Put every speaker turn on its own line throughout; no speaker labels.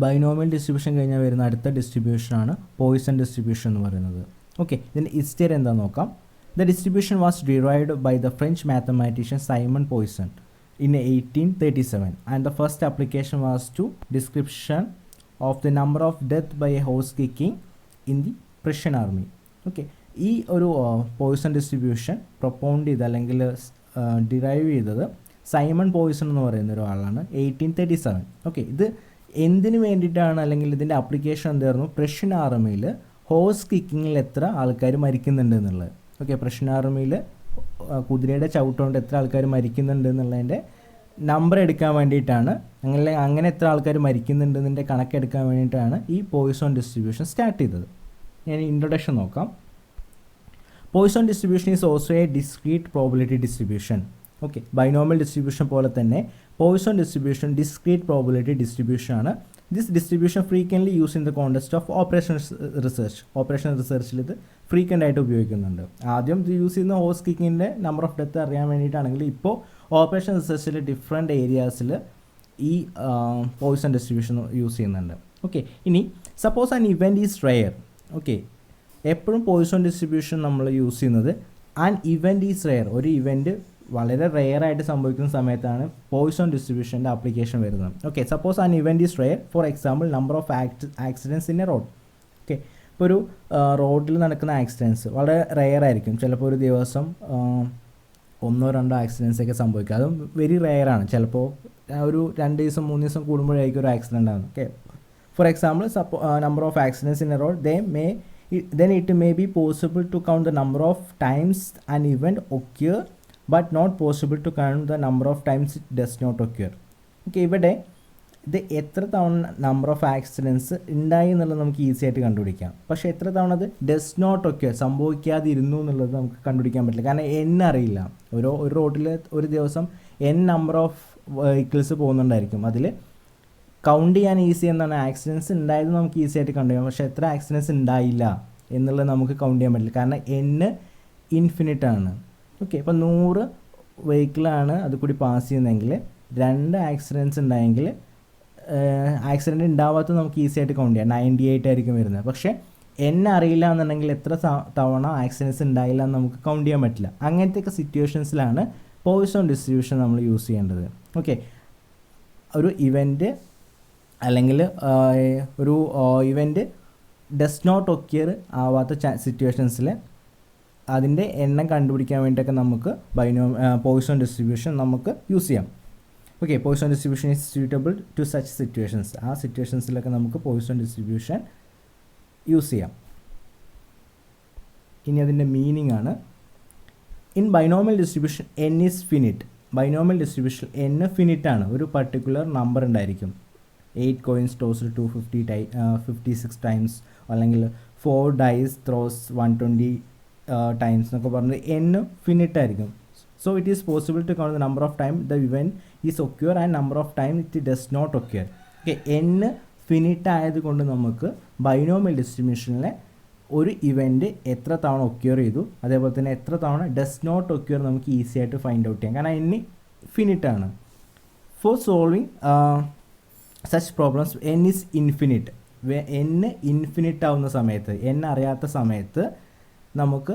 Binomial distribution കഴിഞ്ഞാൽ വരുന്ന അടുത്ത ഡിസ്ട്രിബ്യൂഷനാണ് പോയിസൺ ഡിസ്ട്രിബ്യൂഷൻ എന്ന് പറയുന്നത്. ഓക്കെ, ഇതിൻ്റെ ഹിസ്റ്ററി എന്താണെന്ന് നോക്കാം. The distribution was derived by the French mathematician Simon Poisson in 1837 and the first application was to description of the number of death by a horse kicking in the Prussian army. Okay, ഈ ഒരു Poisson distribution പ്രൊപ്പൗണ്ട് ചെയ്ത് അല്ലെങ്കിൽ derive ചെയ്തത് Simon Poisson എന്ന് പറയുന്ന ഒരാളാണ് 1837. Okay, ഇത് എന്തിനു വേണ്ടിയിട്ടാണ് അല്ലെങ്കിൽ ഇതിൻ്റെ ആപ്ലിക്കേഷൻ എന്തായിരുന്നു? പ്രഷ്യൻ ആർമിയിൽ ഹോഴ്സ് കിക്കിങ്ങിൽ എത്ര ആൾക്കാർ മരിക്കുന്നുണ്ട് എന്നുള്ളത്. ഓക്കെ, പ്രഷ്യൻ ആർമിയിൽ കുതിരയുടെ ചവിട്ടുകൊണ്ട് എത്ര ആൾക്കാർ മരിക്കുന്നുണ്ട് എന്നുള്ളതിൻ്റെ നമ്പർ എടുക്കാൻ വേണ്ടിയിട്ടാണ്, അങ്ങനെ എത്ര ആൾക്കാർ മരിക്കുന്നുണ്ടെന്നതിൻ്റെ കണക്കെടുക്കാൻ വേണ്ടിയിട്ടാണ് ഈ പോയിസൺ ഡിസ്ട്രിബ്യൂഷൻ സ്റ്റാർട്ട് ചെയ്തത്. ഞാൻ ഇൻട്രൊഡക്ഷൻ നോക്കാം. Poisson distribution is also a discrete probability distribution. Okay, binomial distribution പോലെ തന്നെ Poisson distribution discrete probability distribution ആണ്. This distribution frequently use in the context of operation research. Operation റിസർച്ചിൽ ഇത് frequent ആയിട്ട് ഉപയോഗിക്കുന്നുണ്ട്. ആദ്യം ഇത് യൂസ് ചെയ്യുന്ന ഹോഴ്സ് കിക്കിങ്ങിൻ്റെ നമ്പർ ഓഫ് ഡെത്ത് അറിയാൻ വേണ്ടിയിട്ടാണെങ്കിൽ ഇപ്പോൾ ഓപ്പറേഷൻ റിസർച്ചിൽ ഡിഫറെൻറ്റ് ഏരിയാസിൽ ഈ പോയിസൺ ഡിസ്ട്രിബ്യൂഷൻ യൂസ് ചെയ്യുന്നുണ്ട്. ഓക്കെ, ഇനി suppose an event is rare. Okay, എപ്പോഴും പോയിസൺ ഡിസ്ട്രിബ്യൂഷൻ നമ്മൾ യൂസ് ചെയ്യുന്നത് ആൻ ഇവൻറ്റ് ഈസ് റെയർ, ഒരു ഇവൻറ്റ് വളരെ റെയർ ആയിട്ട് സംഭവിക്കുന്ന സമയത്താണ് പോയിസൺ ഡിസ്ട്രിബ്യൂഷൻ്റെ ആപ്ലിക്കേഷൻ വരുന്നത്. Okay, suppose an event is rare, for example number of accidents in A road. Okay, ഇപ്പോൾ ഒരു റോഡിൽ നടക്കുന്ന ആക്സിഡൻറ്റ്സ് വളരെ റെയർ ആയിരിക്കും. ചിലപ്പോൾ ഒരു ദിവസം 1-2 ആക്സിഡൻറ്റ്സ് ഒക്കെ സംഭവിക്കുക. അതും വെരി റെയറാണ്. ചിലപ്പോൾ ഒരു 2 ദിവസം 3 ദിവസം കൂടുമ്പോഴായിരിക്കും ഒരു ആക്സിഡൻ്റ് ആകുന്നത്. Okay, for example number of accidents in A road, then it may be possible to count the number of times an event occur but not possible to count the number of times it does not occur. Okay, ഇവിടെ ഇത് എത്ര തവണ number of accidents ഉണ്ടായി എന്നുള്ളത് നമുക്ക് easy ആയിട്ട് കണ്ടുപിടിക്കാം. പക്ഷേ എത്ര തവണ അത് ഡസ് നോട്ട് ഒക്യൂർ, സംഭവിക്കാതിരുന്നു എന്നുള്ളത് നമുക്ക് കണ്ടുപിടിക്കാൻ പറ്റില്ല. കാരണം അറിയില്ല. ഒരു റോഡിൽ ഒരു ദിവസം നമ്പർ ഓഫ് വെഹിക്കിൾസ് പോകുന്നുണ്ടായിരിക്കും. അതിൽ കൗണ്ട് ചെയ്യാൻ ഈസി എന്നാണ്. ആക്സിഡൻറ്റ്സ് ഉണ്ടായത് നമുക്ക് ഈസി ആയിട്ട് കണ്ടു ചെയ്യാം. പക്ഷേ എത്ര ആക്സിഡൻറ്റ്സ് ഉണ്ടായില്ല എന്നുള്ളത് നമുക്ക് കൗണ്ട് ചെയ്യാൻ പറ്റില്ല. കാരണം ഇൻഫിനിറ്റ് ആണ്. ഓക്കെ, ഇപ്പോൾ 100 വെഹിക്കിളാണ് അത് കൂടി പാസ് ചെയ്യുന്നതെങ്കിൽ 2 ആക്സിഡൻറ്റ്സ് ഉണ്ടായെങ്കിൽ ആക്സിഡൻറ്റ് ഉണ്ടാവാത്തത് നമുക്ക് ഈസി ആയിട്ട് കൗണ്ട് ചെയ്യാം. 98 ആയിരിക്കും വരുന്നത്. പക്ഷേ അറിയില്ല എന്നുണ്ടെങ്കിൽ എത്ര തവണ ആക്സിഡൻറ്റ്സ് ഉണ്ടായില്ല എന്ന് നമുക്ക് കൗണ്ട് ചെയ്യാൻ പറ്റില്ല. അങ്ങനത്തെയൊക്കെ സിറ്റുവേഷൻസിലാണ് പോയിസൺ ഡിസ്ട്രിബ്യൂഷൻ നമ്മൾ യൂസ് ചെയ്യേണ്ടത്. ഓക്കെ, ഒരു ഇവൻറ്റ് അല്ലെങ്കിൽ ഒരു ഇവൻറ്റ് ഡസ് നോട്ട് ഒക്യൂർ ആവാത്ത സിറ്റുവേഷൻസിൽ അതിൻ്റെ എണ്ണം കണ്ടുപിടിക്കാൻ വേണ്ടിയിട്ടൊക്കെ നമുക്ക് പോയിസൺ ഡിസ്ട്രിബ്യൂഷൻ നമുക്ക് യൂസ് ചെയ്യാം. Okay, Poisson distribution is suitable to such situations. ആ സിറ്റുവേഷൻസിലൊക്കെ നമുക്ക് പോയിസൺ ഡിസ്ട്രിബ്യൂഷൻ യൂസ് ചെയ്യാം. ഇനി അതിൻ്റെ മീനിങ് ആണ്. In binomial distribution n is finite. Binomial distribution n finite ആണ്. ഒരു പർട്ടിക്കുലർ നമ്പർ ഉണ്ടായിരിക്കും. 8 coins tossed 256 times അല്ലെങ്കിൽ 4 dice throws 120 times എന്നൊക്കെ പറഞ്ഞത് n ഫിനിറ്റ് ആയിരിക്കും. So it is possible to count the number of time the event is occur and number of time it does not occur. Okay, n finite ആയതുകൊണ്ട് നമുക്ക് binomial ഡിസ്ട്രിബ്യൂഷനിലെ ഒരു event എത്ര തവണ occur ചെയ്തു, അതേപോലെ തന്നെ എത്ര തവണ ഡസ് നോട്ട് ഒക്യൂർ നമുക്ക് ഈസി ആയിട്ട് ഫൈൻഡ് ഔട്ട് ചെയ്യാം. കാരണം n ഫിനിറ്റ് ആണ്. Four solving such problems n is infinite. n infinite ആവുന്ന സമയത്ത്, n അറിയാത്ത സമയത്ത് നമുക്ക്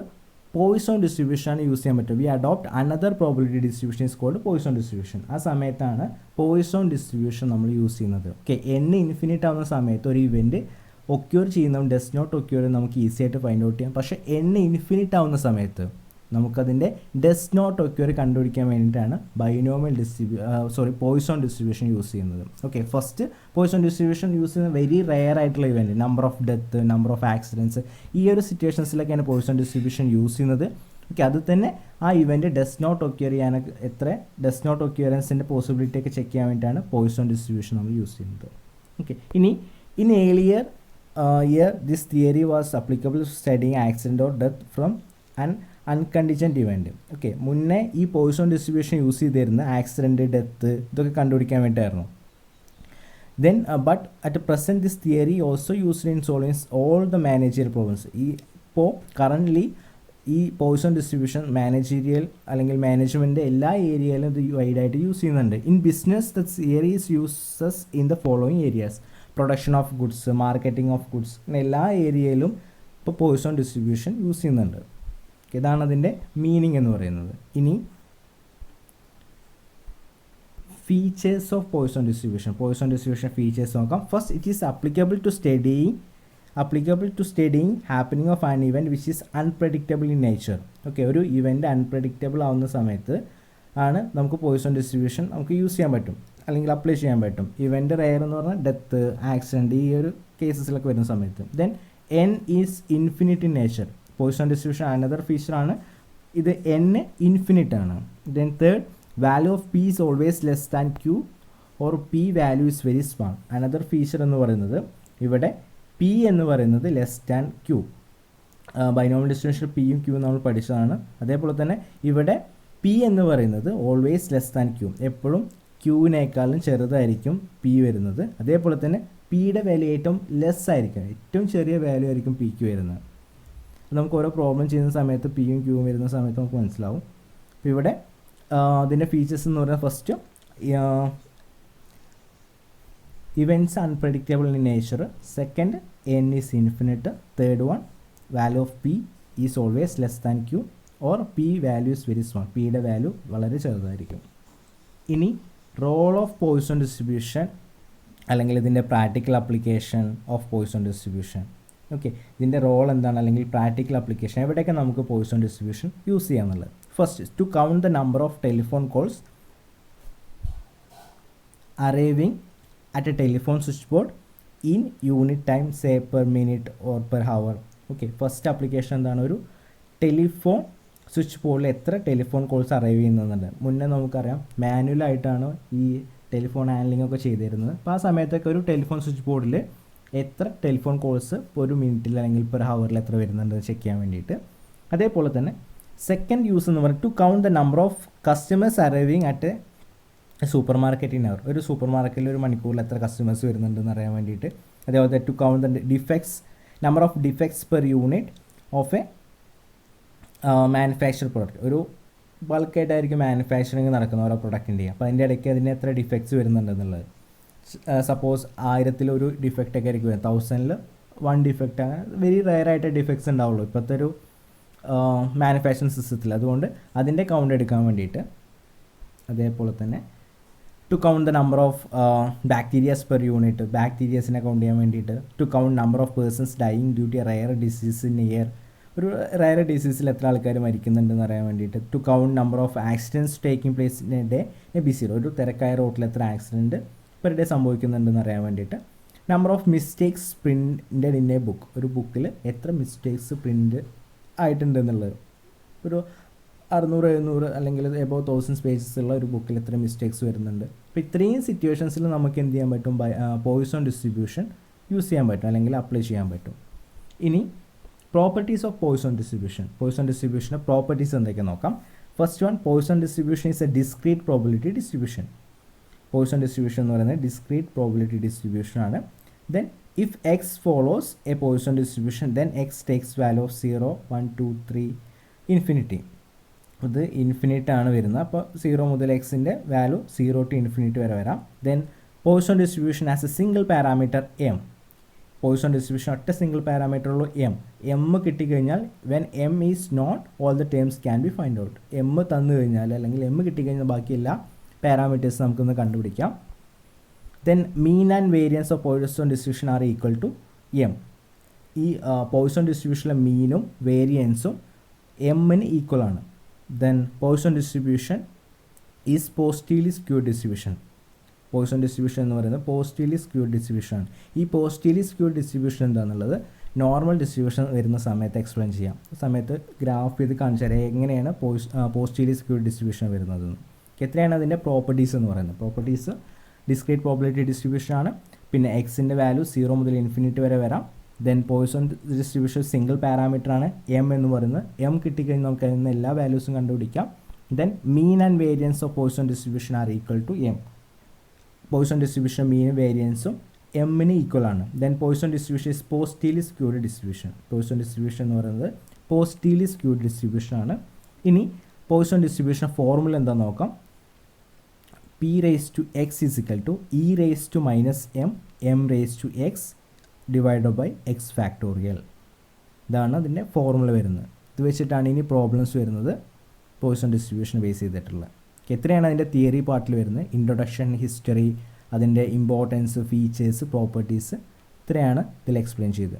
പോയിസൺ ഡിസ്ട്രിബ്യൂഷനാണ് യൂസ് ചെയ്യാൻ പറ്റും. We adopt another probability distribution is called Poisson distribution. ആ സമയത്താണ് പോയിസൺ ഡിസ്ട്രിബ്യൂഷൻ നമ്മൾ യൂസ് ചെയ്യുന്നത്. ഓക്കെ, n ഇൻഫിനിറ്റ് ആവുന്ന സമയത്ത് ഒരു ഇവൻറ്റ് ഒക്യൂർ ചെയ്യുന്നതും ഡസ് നോട്ട് ഒക്യൂർ നമുക്ക് ഈസി ആയിട്ട് ഫൈൻഡ് ഔട്ട് ചെയ്യാം. പക്ഷേ n ഇൻഫിനിറ്റ് ആവുന്ന സമയത്ത് നമുക്കതിൻ്റെ ഡസ് നോട്ട് ഒക്യൂർ കണ്ടുപിടിക്കാൻ വേണ്ടിയിട്ടാണ് പോയിസൺ ഡിസ്ട്രിബ്യൂഷൻ യൂസ് ചെയ്യുന്നത്. Okay, first Poisson distribution use ചെയ്യുന്നത് വെരി റെയർ ആയിട്ടുള്ള event, number of death, number of accidents, ഈ ഒരു സിറ്റുവേഷൻസിലൊക്കെയാണ് പോയിസൺ ഡിസ്ട്രിബ്യൂഷൻ യൂസ് ചെയ്യുന്നത്. ഓക്കെ, അത് തന്നെ ആ ഇവൻറ്റ് ഡസ് നോട്ട് ഒക്യൂർ ചെയ്യാനൊക്കെ എത്ര ഡസ് നോട്ട് ഒക്യൂറൻസിൻ്റെ പോസിബിലിറ്റി ഒക്കെ ചെക്ക് ചെയ്യാൻ വേണ്ടിയിട്ടാണ് പോയിസൺ ഡിസ്ട്രിബ്യൂഷൻ നമ്മൾ യൂസ് ചെയ്യുന്നത്. ഓക്കെ, ഇനി in earlier year this theory was applicable studying accident or death from an unconditioned event. Okay, മുന്നേ ഈ പോയിസൺ ഡിസ്ട്രിബ്യൂഷൻ യൂസ് ചെയ്തിരുന്ന ആക്സിഡൻറ്റ്, ഡെത്ത് ഇതൊക്കെ കണ്ടുപിടിക്കാൻ വേണ്ടിയിട്ടായിരുന്നു. Then but at present this theory also used in solving all the managerial problems. ഇപ്പോൾ currently ഈ Poisson distribution managerial അല്ലെങ്കിൽ management എല്ലാ ഏരിയയിലും ഇത് വൈഡായിട്ട് യൂസ് ചെയ്യുന്നുണ്ട്. In business the theory is uses in the following areas. Production of goods, marketing of goods, അങ്ങനെ എല്ലാ ഏരിയയിലും ഇപ്പോൾ പോയിസൺ ഡിസ്ട്രിബ്യൂഷൻ യൂസ് ചെയ്യുന്നുണ്ട്. ഇതാണ് അതിൻ്റെ മീനിങ് എന്ന് പറയുന്നത്. ഇനി features of Poisson distribution features നോക്കാം. First, it is applicable to studying happening of an event which is unpredictable in nature. Okay, ഒരു ഇവൻ്റ് അൺപ്രഡിക്റ്റബിൾ ആവുന്ന സമയത്ത് ആണ് നമുക്ക് പോയിസൺ ഡിസ്ട്രിബ്യൂഷൻ നമുക്ക് യൂസ് ചെയ്യാൻ പറ്റും, അല്ലെങ്കിൽ അപ്ലൈ ചെയ്യാൻ പറ്റും. ഇവൻ്റ് റെയർ എന്ന് പറഞ്ഞാൽ ഡെത്ത്, ആക്സിഡൻറ്റ്, ഈ ഒരു കേസസിലൊക്കെ വരുന്ന സമയത്ത്. Then n is infinite in nature. Poisson distribution another ഫീച്ചറാണ്. ഇത് n ഇൻഫിനിറ്റ് ആണ്. Then third, value of p is always less than q or p value is very small. Another feature എന്ന് പറയുന്നത് ഇവിടെ p എന്ന് പറയുന്നത് less than q. Binomial distribution പിയും ക്യൂവും നമ്മൾ പഠിച്ചതാണ്. അതേപോലെ തന്നെ ഇവിടെ p എന്ന് പറയുന്നത് ഓൾവേസ് ലെസ് ദാൻ q, എപ്പോഴും ക്യൂവിനേക്കാളും ചെറുതായിരിക്കും p വരുന്നത്. അതേപോലെ തന്നെ പിയുടെ വാല്യൂ ഏറ്റവും ലെസ് ആയിരിക്കും, ഏറ്റവും ചെറിയ വാല്യൂ ആയിരിക്കും പിക്ക് വരുന്നത്. നമുക്ക് ഓരോ പ്രോബ്ലം ചെയ്യുന്ന സമയത്ത് പിയും ക്യൂവും വരുന്ന സമയത്ത് നമുക്ക് മനസ്സിലാവും. അപ്പോൾ ഇവിടെ അതിൻ്റെ ഫീച്ചേഴ്സ് എന്ന് പറഞ്ഞാൽ first, events unpredictable in nature. Second, n is infinite. Third one, value of p is always less than q or p value is very small, പിയുടെ വാല്യൂ വളരെ ചെറുതായിരിക്കും. ഇനി റോൾ ഓഫ് പോയിസൺ ഡിസ്ട്രിബ്യൂഷൻ അല്ലെങ്കിൽ ഇതിൻ്റെ practical application of Poisson distribution. Okay, ഇതിൻ്റെ role എന്താണ്, അല്ലെങ്കിൽ പ്രാക്ടിക്കൽ ആപ്ലിക്കേഷൻ എവിടെയൊക്കെ നമുക്ക് പോയിസൺ ഡിസ്ട്രിബ്യൂഷൻ യൂസ് ചെയ്യാമെന്നുള്ളത്. First, to count the number of telephone calls arriving at a telephone switch board in unit time, say per minute or per hour. Okay, first application എന്താണ്, ഒരു telephone switch ബോർഡിൽ എത്ര telephone calls arrive ചെയ്യുന്നുണ്ട്. മുന്നേ നമുക്കറിയാം മാനുവലായിട്ടാണ് ഈ telephone handling ഒക്കെ ചെയ്തിരുന്നത്. അപ്പോൾ ആ സമയത്തൊക്കെ ഒരു ടെലിഫോൺ സ്വിച്ച് ബോർഡിൽ എത്ര ടെലിഫോൺ കോൾസ് ഒരു മിനിറ്റിൽ അല്ലെങ്കിൽ പെർ ഹവറിൽ എത്ര വരുന്നുണ്ട് ചെക്ക് ചെയ്യാൻ വേണ്ടിയിട്ട്. അതേപോലെ തന്നെ സെക്കൻഡ് യൂസ് എന്ന് പറഞ്ഞാൽ to count the number of customers arriving at a supermarket in hour. ഒരു സൂപ്പർ മാർക്കറ്റിൽ ഒരു മണിക്കൂറിൽ എത്ര കസ്റ്റമേഴ്സ് വരുന്നുണ്ടെന്ന് അറിയാൻ വേണ്ടിയിട്ട്. അതേപോലെ to count the defects, number of defects per unit of a manufacture product. ഒരു ബൾക്കായിട്ടായിരിക്കും മാനുഫാക്ചറിങ് നടക്കുന്ന ഓരോ പ്രൊഡക്റ്റിൻ്റെ. അപ്പോൾ അതിൻ്റെ ഇടയ്ക്ക് അതിന് എത്ര ഡിഫെക്ട്സ് വരുന്നുണ്ടെന്നുള്ളത്. സപ്പോസ് 1000 ഒരു ഡിഫക്റ്റ് ഒക്കെ ആയിരിക്കും വരുന്നത്, 1000 1 ഡിഫക്റ്റ്, അങ്ങനെ വെരി റെയർ ആയിട്ട് ഡിഫക്ട്സ് ഉണ്ടാവുള്ളൂ ഇപ്പോഴത്തെ ഒരു മാനുഫാക്ചറിങ് സിസ്റ്റത്തിൽ. അതുകൊണ്ട് അതിൻ്റെ കൗണ്ട് എടുക്കാൻ വേണ്ടിയിട്ട്. അതേപോലെ തന്നെ to count the number of bacterias per unit, ബാക്ടീരിയസിനെ കൗണ്ട് ചെയ്യാൻ വേണ്ടിയിട്ട്. To count number of persons dying due to rare disease in year, ഒരു റെയർ ഡിസീസിൽ എത്ര ആൾക്കാർ മരിക്കുന്നുണ്ടെന്ന് അറിയാൻ വേണ്ടിയിട്ട്. To count number of accidents taking place in a day busy, ഒരു തിരക്കായ റോട്ടിൽ എത്ര ആക്സിഡൻറ്റ് പെർ ഡേ സംഭവിക്കുന്നുണ്ടെന്ന് അറിയാൻ വേണ്ടിയിട്ട്. Number of mistakes printed in A book, ഒരു ബുക്കിൽ എത്ര മിസ്റ്റേക്സ് പ്രിൻ്റ് ആയിട്ടുണ്ട് എന്നുള്ളത്. ഒരു 600-700 അല്ലെങ്കിൽ എബോവ് 1000 പേജസ് ഉള്ള ഒരു ബുക്കിൽ എത്ര മിസ്റ്റേക്സ് വരുന്നുണ്ട്. അപ്പോൾ ഇത്രയും സിറ്റുവേഷൻസിൽ നമുക്ക് എന്ത് ചെയ്യാൻ പറ്റും, പോയിസൺ ഡിസ്ട്രിബ്യൂഷൻ യൂസ് ചെയ്യാൻ പറ്റും അല്ലെങ്കിൽ അപ്ലൈ ചെയ്യാൻ പറ്റും. ഇനി properties of Poisson distribution. Poisson ഡിസ്ട്രിബ്യൂഷൻ്റെ പ്രോപ്പർട്ടീസ് എന്തൊക്കെ നോക്കാം. First one, Poisson distribution is a discrete probability distribution. Poisson distribution എന്ന് പറയുന്നത് ഡിസ്ക്രീറ്റ് പ്രോബിലിറ്റി ഡിസ്ട്രിബ്യൂഷൻ ആണ്. Then if x follows a Poisson distribution then x takes value of 0, 1, 2, 3 infinity. ഇത് infinite ആണ് വരുന്നത്. അപ്പോൾ 0 മുതൽ എക്സിൻ്റെ വാല്യൂ 0 to ഇൻഫിനിറ്റി വരെ വരാം. Then Poisson distribution as a single parameter m. Poisson distribution ഒറ്റ സിംഗിൾ പാരാമീറ്റർ ഉള്ളൂ എം. എം കിട്ടിക്കഴിഞ്ഞാൽ when m is not all the terms can be find out. M തന്നു കഴിഞ്ഞാൽ അല്ലെങ്കിൽ എം കിട്ടിക്കഴിഞ്ഞാൽ ബാക്കി എല്ലാ പാരാമീറ്റേഴ്സ് നമുക്കൊന്ന് കണ്ടുപിടിക്കാം. Then mean and variance of Poisson distribution are equal to m. ഈ പോയിസൺ ഡിസ്ട്രിബ്യൂഷനിലെ മീനും വേരിയൻസും എമ്മിന് ഈക്വൽ ആണ്. Then Poisson distribution is positively skewed distribution. Poisson distribution എന്ന് പറയുന്നത് പോസിറ്റീവ്ലി സ്ക്യൂഡ് ഡിസ്ട്രിബ്യൂഷൻ ആണ്. ഈ പോസിറ്റീവ്ലി സ്ക്യൂഡ് ഡിസ്ട്രിബ്യൂഷൻ എന്താണെന്നുള്ളത് നോർമൽ ഡിസ്ട്രിബ്യൂഷൻ വരുന്ന സമയത്ത് എക്സ്പ്ലെയിൻ ചെയ്യാം. സമയത്ത് ഗ്രാഫ് ചെയ്ത് കാണിച്ചു തരാം എങ്ങനെയാണ് പോസിറ്റീവ്ലി സ്ക്യൂഡ് ഡിസ്ട്രിബ്യൂഷൻ വരുന്നതെന്ന്. എത്രയാണ് അതിൻ്റെ പ്രോപ്പർട്ടീസ് എന്ന് പറയുന്നത്. പ്രോപ്പർട്ടീസ് ഡിസ്ക്രീറ്റ് പ്രോബിലിറ്റി ഡിസ്ട്രിബ്യൂഷൻ ആണ്. പിന്നെ എക്സിൻ്റെ വാല്യൂ 0 മുതൽ ഇൻഫിനിറ്റി വരെ വരാം. Then Poisson distribution single parameter ആണ് എം എന്ന് പറയുന്നത്. എം കിട്ടിക്കഴിഞ്ഞാൽ നമുക്ക് അതിൽ നിന്ന് എല്ലാ വാല്യൂസും കണ്ടുപിടിക്കാം. Then mean and variance of Poisson distribution are equal to m. Poisson distribution മീനും വേരിയൻസും എമ്മിന് ഈക്വൽ ആണ്. Then Poisson distribution is positively skewed distribution. Poisson distribution എന്ന് പറയുന്നത് പോസിറ്റീവ്ലി സ്ക്യൂഡ് ഡിസ്ട്രിബ്യൂഷൻ ആണ്. ഇനി പോയിസൺ ഡിസ്ട്രിബ്യൂഷൻ ഫോർമുല എന്താണെന്ന് നോക്കാം. P P raise to x is equal to e raise to minus m raise to x divided by x factorial. ഇതാണ് അതിൻ്റെ formula വരുന്നത്. ഇത് വെച്ചിട്ടാണ് ഇനി പ്രോബ്ലംസ് വരുന്നത് പോയിസൺ ഡിസ്ട്രിബ്യൂഷൻ ബേസ് ചെയ്തിട്ടുള്ളത്. എത്രയാണ് അതിൻ്റെ തിയറി പാർട്ടിൽ വരുന്നത്? ഇൻട്രൊഡക്ഷൻ, ഹിസ്റ്ററി, അതിൻ്റെ ഇമ്പോർട്ടൻസ്, ഫീച്ചേഴ്സ്, പ്രോപ്പർട്ടീസ്, ഇത്രയാണ് ഇതിൽ എക്സ്പ്ലെയിൻ ചെയ്തത്.